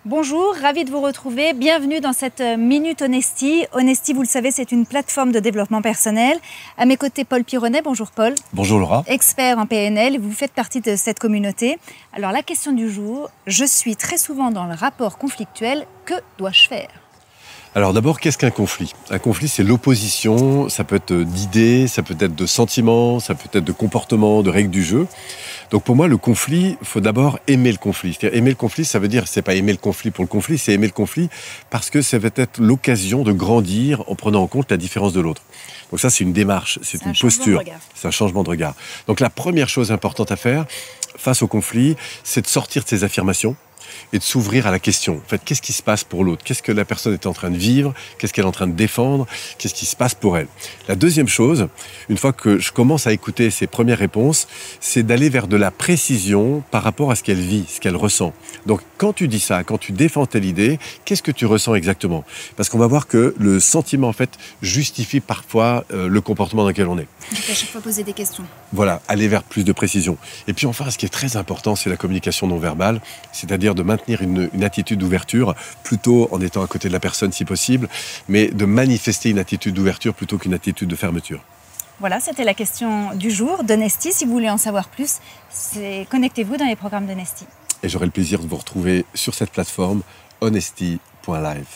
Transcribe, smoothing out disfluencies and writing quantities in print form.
Bonjour, ravi de vous retrouver. Bienvenue dans cette Minute Honesty. Honesty, vous le savez, c'est une plateforme de développement personnel. À mes côtés, Paul Pironnet. Bonjour Paul. Bonjour Laura. Expert en PNL, vous faites partie de cette communauté. Alors la question du jour, je suis très souvent dans le rapport conflictuel, que dois-je faire ? Alors d'abord, qu'est-ce qu'un conflit ? Un conflit, c'est l'opposition, ça peut être d'idées, ça peut être de sentiments, ça peut être de comportements, de règles du jeu. Donc pour moi, le conflit, il faut d'abord aimer le conflit. C'est-à-dire aimer le conflit, ça veut dire, c'est pas aimer le conflit pour le conflit, c'est aimer le conflit parce que ça va être l'occasion de grandir en prenant en compte la différence de l'autre. Donc ça, c'est une démarche, c'est une posture, c'est un changement de regard. Donc la première chose importante à faire face au conflit, c'est de sortir de ses affirmations et de s'ouvrir à la question. En fait, qu'est-ce qui se passe pour l'autre ? Qu'est-ce que la personne est en train de vivre ? Qu'est-ce qu'elle est en train de défendre ? Qu'est-ce qui se passe pour elle ? La deuxième chose, une fois que je commence à écouter ses premières réponses, c'est d'aller vers de la précision par rapport à ce qu'elle vit, ce qu'elle ressent. Donc, quand tu dis ça, quand tu défends telle idée, qu'est-ce que tu ressens exactement ? Parce qu'on va voir que le sentiment, en fait, justifie parfois le comportement dans lequel on est. Donc à chaque fois poser des questions. Voilà, aller vers plus de précision. Et puis enfin, ce qui est très important, c'est la communication non verbale, c'est-à-dire de maintenir une attitude d'ouverture, plutôt en étant à côté de la personne si possible, mais de manifester une attitude d'ouverture plutôt qu'une attitude de fermeture. Voilà, c'était la question du jour d'Honesty. Si vous voulez en savoir plus, connectez-vous dans les programmes d'Honesty. Et j'aurai le plaisir de vous retrouver sur cette plateforme honesty.live.